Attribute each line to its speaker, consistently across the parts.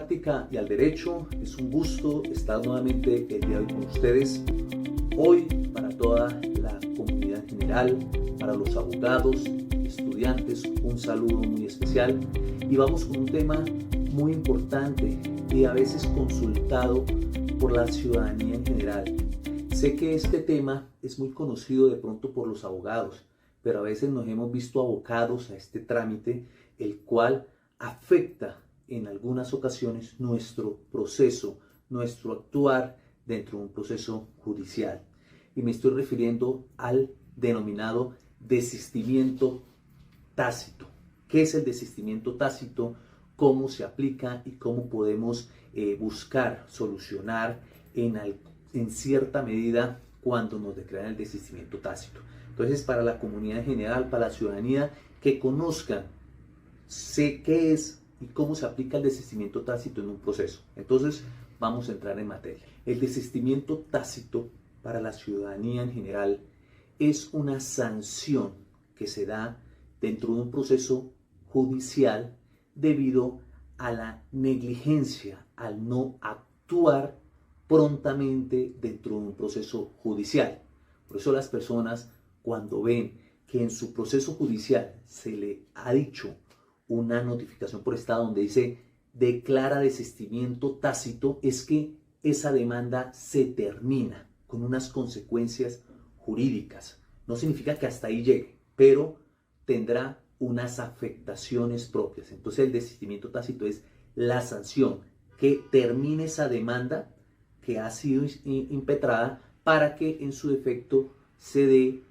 Speaker 1: práctica y al derecho. Es un gusto estar nuevamente el día de hoy con ustedes. Hoy para toda la comunidad en general, para los abogados, estudiantes, un saludo muy especial. Y vamos con un tema muy importante y a veces consultado por la ciudadanía en general. Sé que este tema es muy conocido de pronto por los abogados, pero a veces nos hemos visto abocados a este trámite, el cual afecta en algunas ocasiones nuestro proceso, nuestro actuar dentro de un proceso judicial. Y me estoy refiriendo al denominado desistimiento tácito. ¿Qué es el desistimiento tácito? ¿Cómo se aplica y cómo podemos buscar solucionar en cierta medida cuando nos declaran el desistimiento tácito? Entonces, para la comunidad en general, para la ciudadanía, que conozcan sé qué es y cómo se aplica el desistimiento tácito en un proceso. Entonces, vamos a entrar en materia. El desistimiento tácito para la ciudadanía en general es una sanción que se da dentro de un proceso judicial debido a la negligencia, al no actuar prontamente dentro de un proceso judicial. Por eso las personas, cuando ven que en su proceso judicial se le ha dicho una notificación por estado donde dice declara desistimiento tácito, es que esa demanda se termina con unas consecuencias jurídicas. No significa que hasta ahí llegue, pero tendrá unas afectaciones propias. Entonces el desistimiento tácito es la sanción que termine esa demanda que ha sido impetrada para que en su defecto se dé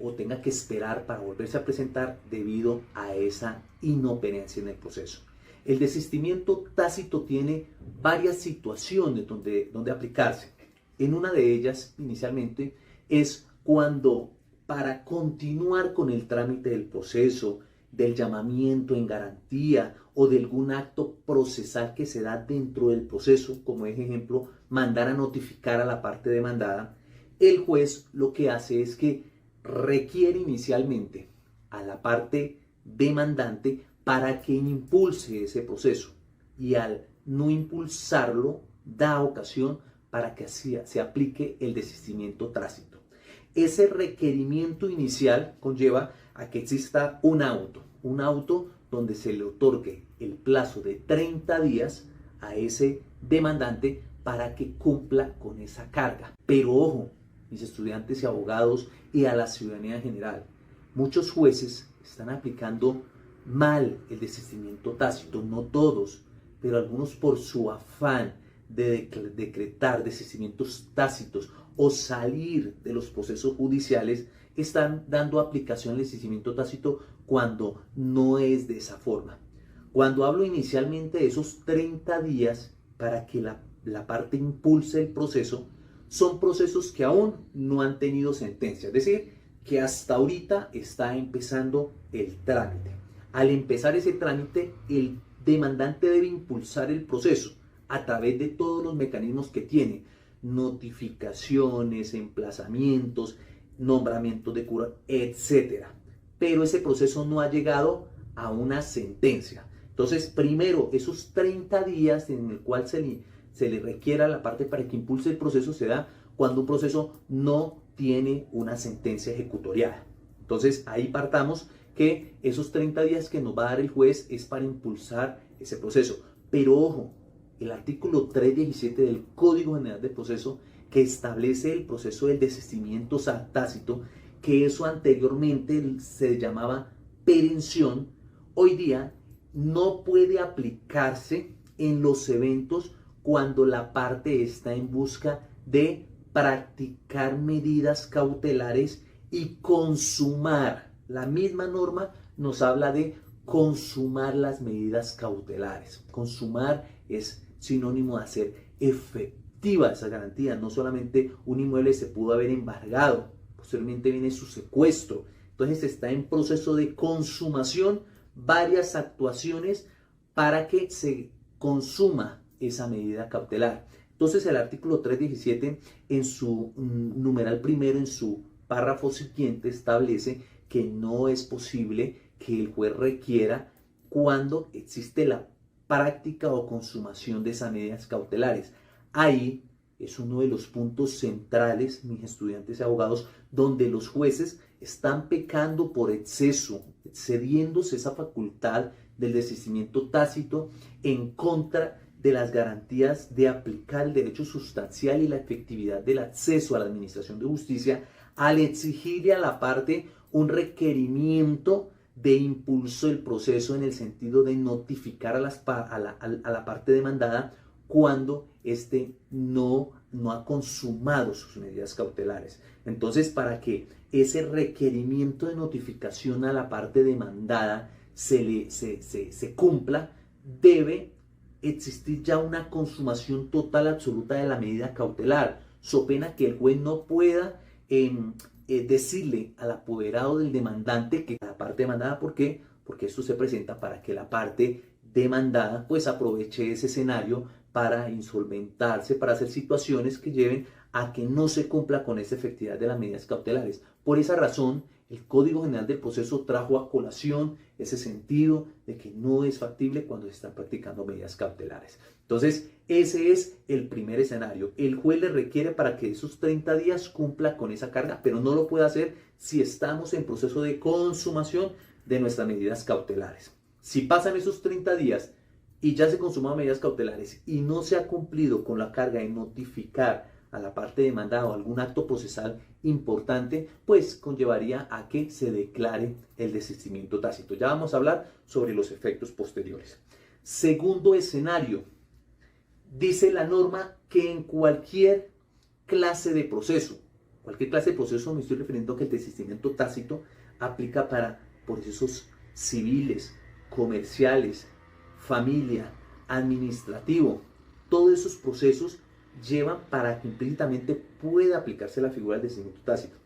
Speaker 1: o tenga que esperar para volverse a presentar debido a esa inoperancia en el proceso. El desistimiento tácito tiene varias situaciones donde aplicarse. En una de ellas, inicialmente, es cuando para continuar con el trámite del proceso, del llamamiento en garantía o de algún acto procesal que se da dentro del proceso, como es ejemplo, mandar a notificar a la parte demandada, el juez lo que hace es que requiere inicialmente a la parte demandante para que impulse ese proceso y al no impulsarlo da ocasión para que así se aplique el desistimiento tácito. Ese requerimiento inicial conlleva a que exista un auto donde se le otorgue el plazo de 30 días a ese demandante para que cumpla con esa carga. Pero ojo, mis estudiantes y abogados y a la ciudadanía en general, muchos jueces están aplicando mal el desistimiento tácito, no todos, pero algunos por su afán de decretar desistimientos tácitos o salir de los procesos judiciales, están dando aplicación al desistimiento tácito cuando no es de esa forma. Cuando hablo inicialmente de esos 30 días para que la parte impulse el proceso, son procesos que aún no han tenido sentencia, es decir, que hasta ahorita está empezando el trámite. Al empezar ese trámite, el demandante debe impulsar el proceso a través de todos los mecanismos que tiene, notificaciones, emplazamientos, nombramientos de cura, etc. Pero ese proceso no ha llegado a una sentencia. Entonces, primero, esos 30 días en el cual se le requiera la parte para que impulse el proceso se da cuando un proceso no tiene una sentencia ejecutoriada. Entonces ahí partamos que esos 30 días que nos va a dar el juez es para impulsar ese proceso. Pero ojo, el artículo 317 del Código General del Proceso, que establece el proceso del desistimiento tácito, que eso anteriormente se llamaba perención, hoy día no puede aplicarse en los eventos cuando la parte está en busca de practicar medidas cautelares y consumar. La misma norma nos habla de consumar las medidas cautelares. Consumar es sinónimo de hacer efectiva esa garantía. No solamente un inmueble se pudo haber embargado, posteriormente viene su secuestro. Entonces está en proceso de consumación varias actuaciones para que se consuma esa medida cautelar. Entonces el artículo 317 en su numeral primero, en su párrafo siguiente, establece que no es posible que el juez requiera cuando existe la práctica o consumación de esas medidas cautelares. Ahí es uno de los puntos centrales, mis estudiantes y abogados, donde los jueces están pecando por exceso, excediéndose esa facultad del desistimiento tácito en contra de las garantías de aplicar el derecho sustancial y la efectividad del acceso a la administración de justicia, al exigirle a la parte un requerimiento de impulso del proceso en el sentido de notificar a la parte demandada cuando éste no ha consumado sus medidas cautelares. Entonces, para que ese requerimiento de notificación a la parte demandada se cumpla, debe existir ya una consumación total absoluta de la medida cautelar, so pena que el juez no pueda decirle al apoderado del demandante que la parte demandada, ¿por qué? Porque esto se presenta para que la parte demandada pues aproveche ese escenario para insolventarse, para hacer situaciones que lleven a que no se cumpla con esa efectividad de las medidas cautelares. Por esa razón, el Código General del Proceso trajo a colación ese sentido de que no es factible cuando se están practicando medidas cautelares. Entonces, ese es el primer escenario. El juez le requiere para que esos 30 días cumpla con esa carga, pero no lo puede hacer si estamos en proceso de consumación de nuestras medidas cautelares. Si pasan esos 30 días y ya se consuman medidas cautelares y no se ha cumplido con la carga de notificar a la parte demandada o algún acto procesal importante, pues conllevaría a que se declare el desistimiento tácito. Ya vamos a hablar sobre los efectos posteriores. Segundo escenario, dice la norma que en cualquier clase de proceso me estoy refiriendo a que el desistimiento tácito aplica para procesos civiles, comerciales, familia, administrativo. Todos esos procesos llevan para que implícitamente pueda aplicarse la figura del desistimiento tácito.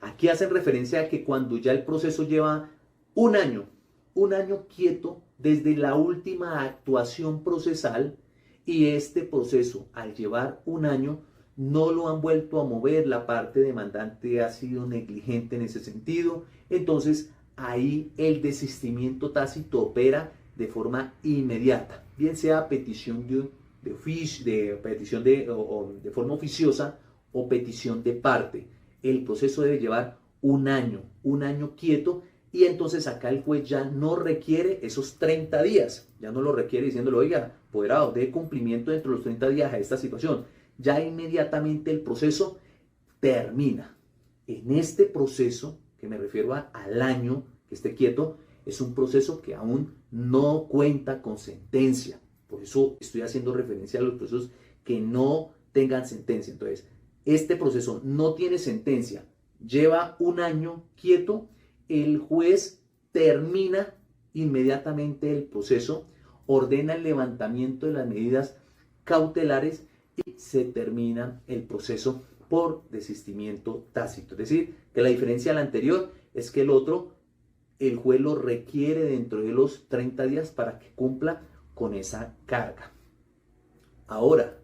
Speaker 1: Aquí hacen referencia a que cuando ya el proceso lleva un año quieto desde la última actuación procesal, y este proceso al llevar un año no lo han vuelto a mover, la parte demandante ha sido negligente en ese sentido, entonces ahí el desistimiento tácito opera de forma inmediata, bien sea a petición de forma oficiosa o petición de parte. El proceso debe llevar un año quieto, y entonces acá el juez ya no requiere esos 30 días, ya no lo requiere diciéndole, oiga, apoderado, dé cumplimiento dentro de los 30 días a esta situación. Ya inmediatamente el proceso termina. En este proceso, que me refiero al año que esté quieto, es un proceso que aún no cuenta con sentencia. Por eso estoy haciendo referencia a los procesos que no tengan sentencia. Entonces, este proceso no tiene sentencia, lleva un año quieto, el juez termina inmediatamente el proceso, ordena el levantamiento de las medidas cautelares y se termina el proceso por desistimiento tácito. Es decir, que la diferencia del anterior es que el otro, el juez lo requiere dentro de los 30 días para que cumpla con esa carga. Ahora,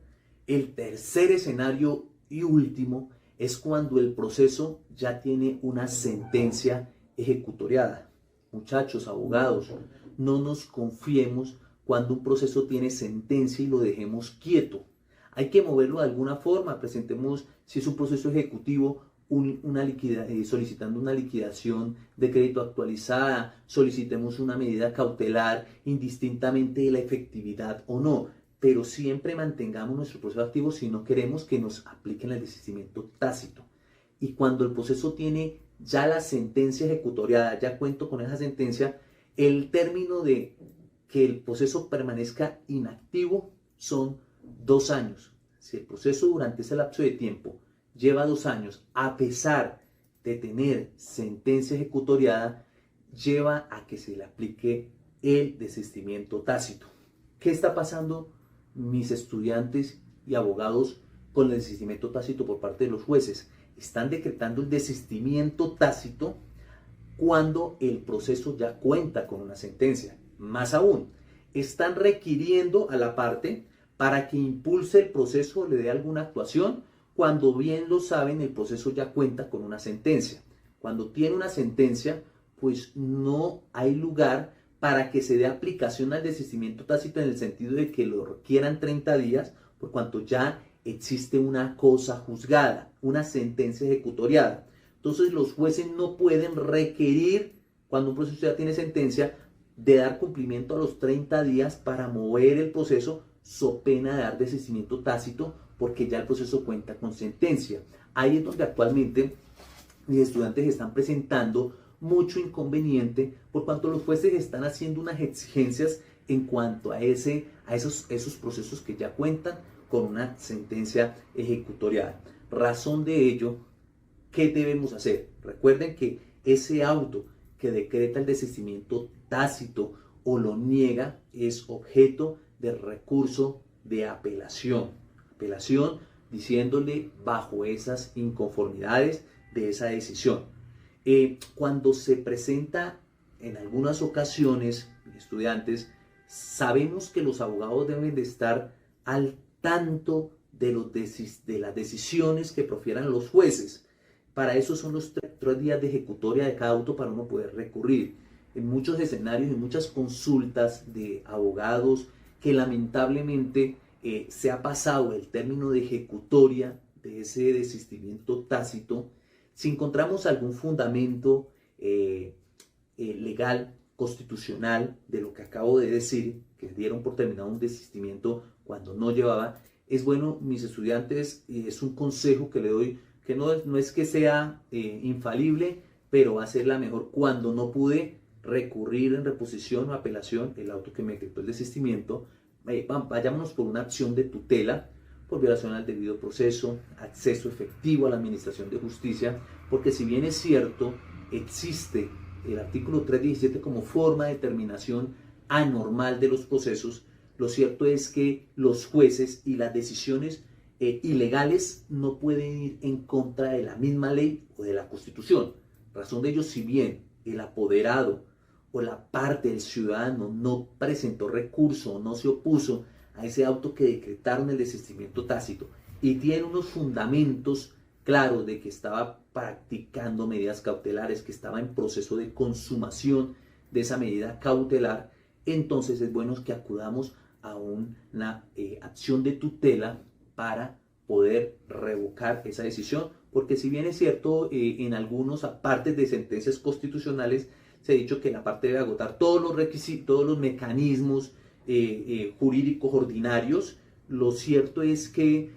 Speaker 1: el tercer escenario y último es cuando el proceso ya tiene una sentencia ejecutoriada. Muchachos, abogados, no nos confiemos cuando un proceso tiene sentencia y lo dejemos quieto. Hay que moverlo de alguna forma. Presentemos, si es un proceso ejecutivo, solicitando una liquidación de crédito actualizada, solicitemos una medida cautelar indistintamente de la efectividad o no, pero siempre mantengamos nuestro proceso activo si no queremos que nos apliquen el desistimiento tácito. Y cuando el proceso tiene ya la sentencia ejecutoriada, ya cuento con esa sentencia, el término de que el proceso permanezca inactivo son 2 años. Si el proceso durante ese lapso de tiempo lleva 2 años, a pesar de tener sentencia ejecutoriada, lleva a que se le aplique el desistimiento tácito. ¿Qué está pasando, mis estudiantes y abogados, con el desistimiento tácito por parte de los jueces? Están decretando el desistimiento tácito cuando el proceso ya cuenta con una sentencia. Más aún, están requiriendo a la parte para que impulse el proceso o le dé alguna actuación cuando, bien lo saben, el proceso ya cuenta con una sentencia. Cuando tiene una sentencia, pues no hay lugar para que se dé aplicación al desistimiento tácito en el sentido de que lo requieran 30 días, por cuanto ya existe una cosa juzgada, una sentencia ejecutoriada. Entonces los jueces no pueden requerir, cuando un proceso ya tiene sentencia, de dar cumplimiento a los 30 días para mover el proceso, so pena de dar desistimiento tácito, porque ya el proceso cuenta con sentencia. Ahí es donde actualmente mis estudiantes están presentando mucho inconveniente, por cuanto los jueces están haciendo unas exigencias en cuanto a esos procesos que ya cuentan con una sentencia ejecutoriada. Razón de ello, ¿qué debemos hacer? Recuerden que ese auto que decreta el desistimiento tácito o lo niega es objeto de recurso de apelación. Apelación diciéndole bajo esas inconformidades de esa decisión. Cuando se presenta en algunas ocasiones, estudiantes, sabemos que los abogados deben de estar al tanto de las decisiones que profieran los jueces. Para eso son los 3 días de ejecutoria de cada auto para uno poder recurrir. En muchos escenarios, en muchas consultas de abogados que lamentablemente se ha pasado el término de ejecutoria de ese desistimiento tácito, si encontramos algún fundamento legal, constitucional de lo que acabo de decir, que dieron por terminado un desistimiento cuando no llevaba, es bueno, mis estudiantes, es un consejo que le doy, que no es que sea infalible, pero va a ser la mejor. Cuando no pude recurrir en reposición o apelación el auto que me decretó el desistimiento, vayámonos por una acción de tutela, por violación al debido proceso, acceso efectivo a la administración de justicia, porque si bien es cierto, existe el artículo 317 como forma de determinación anormal de los procesos, lo cierto es que los jueces y las decisiones ilegales no pueden ir en contra de la misma ley o de la Constitución. Razón de ello, si bien el apoderado o la parte del ciudadano no presentó recurso o no se opuso a ese auto que decretaron el desistimiento tácito y tiene unos fundamentos claros de que estaba practicando medidas cautelares, que estaba en proceso de consumación de esa medida cautelar, entonces es bueno que acudamos a una acción de tutela para poder revocar esa decisión, porque si bien es cierto, en algunos partes de sentencias constitucionales se ha dicho que la parte debe agotar todos los requisitos, todos los mecanismos jurídicos ordinarios, lo cierto es que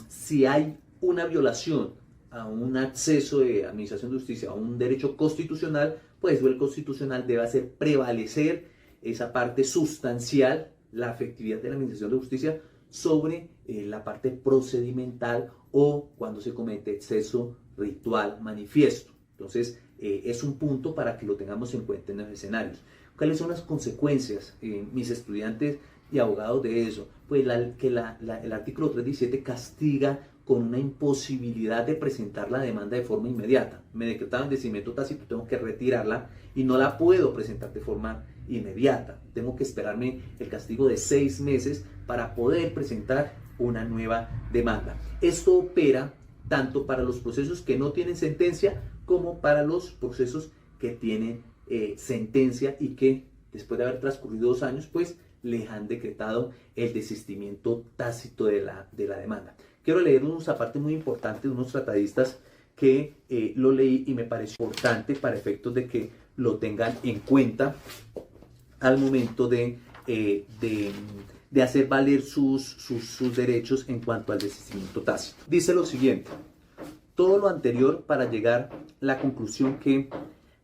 Speaker 1: si hay una violación a un acceso de administración de justicia, a un derecho constitucional, pues el constitucional debe hacer prevalecer esa parte sustancial, la efectividad de la administración de justicia, sobre la parte procedimental o cuando se comete exceso ritual manifiesto. Entonces, es un punto para que lo tengamos en cuenta en los escenarios. ¿Cuáles son las consecuencias, mis estudiantes y abogados, de eso? Pues el artículo 317 castiga con una imposibilidad de presentar la demanda de forma inmediata. Me decretaron desistimiento tácito, tengo que retirarla y no la puedo presentar de forma inmediata. Tengo que esperarme el castigo de 6 meses para poder presentar una nueva demanda. Esto opera tanto para los procesos que no tienen sentencia como para los procesos que tienen sentencia y que después de haber transcurrido 2 años pues les han decretado el desistimiento tácito de la demanda. Quiero leer unos aparte muy importantes de unos tratadistas que lo leí y me pareció importante para efectos de que lo tengan en cuenta al momento de hacer valer sus derechos en cuanto al desistimiento tácito. Dice lo siguiente: todo lo anterior para llegar a la conclusión que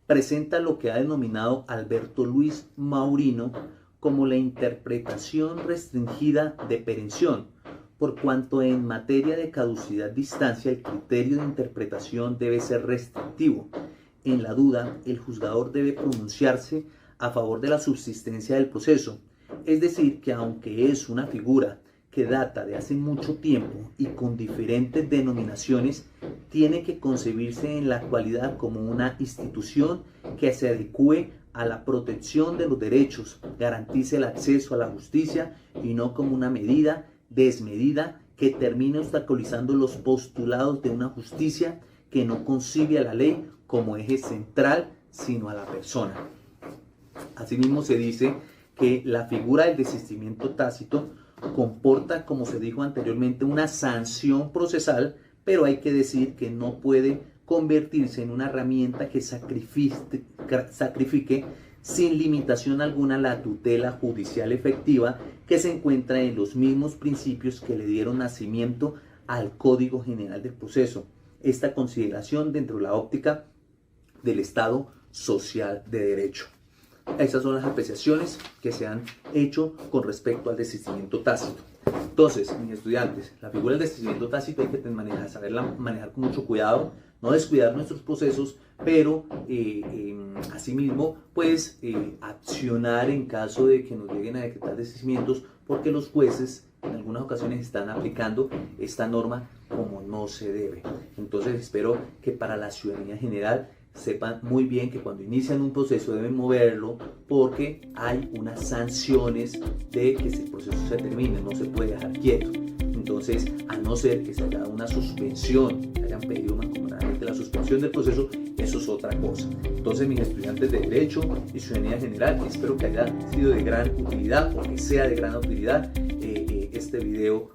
Speaker 1: presenta lo que ha denominado Alberto Luis Maurino como la interpretación restringida de perención, por cuanto en materia de caducidad distancia el criterio de interpretación debe ser restrictivo. En la duda, el juzgador debe pronunciarse a favor de la subsistencia del proceso, es decir, que aunque es una figura que data de hace mucho tiempo y con diferentes denominaciones, tiene que concebirse en la actualidad como una institución que se adecue a la protección de los derechos, garantice el acceso a la justicia y no como una medida desmedida que termine obstaculizando los postulados de una justicia que no concibe a la ley como eje central, sino a la persona. Asimismo se dice que la figura del desistimiento tácito comporta, como se dijo anteriormente, una sanción procesal, pero hay que decir que no puede convertirse en una herramienta que sacrifique sin limitación alguna la tutela judicial efectiva que se encuentra en los mismos principios que le dieron nacimiento al Código General del Proceso. Esta consideración dentro de la óptica del Estado social de derecho. Esas son las apreciaciones que se han hecho con respecto al desistimiento tácito. Entonces, mis estudiantes, la figura del desistimiento tácito hay que saberla manejar con mucho cuidado, no descuidar nuestros procesos, pero asimismo, pues accionar en caso de que nos lleguen a decretar desistimientos, porque los jueces en algunas ocasiones están aplicando esta norma como no se debe. Entonces, espero que para la ciudadanía general sepan muy bien que cuando inician un proceso deben moverlo, porque hay unas sanciones de que ese proceso se termine, no se puede dejar quieto. Entonces, a no ser que se haya dado una suspensión, que hayan pedido mancomunadamente la suspensión del proceso, eso es otra cosa. Entonces, mis estudiantes de Derecho y Ciudadanía General, espero que haya sido de gran utilidad, o que sea de gran utilidad este video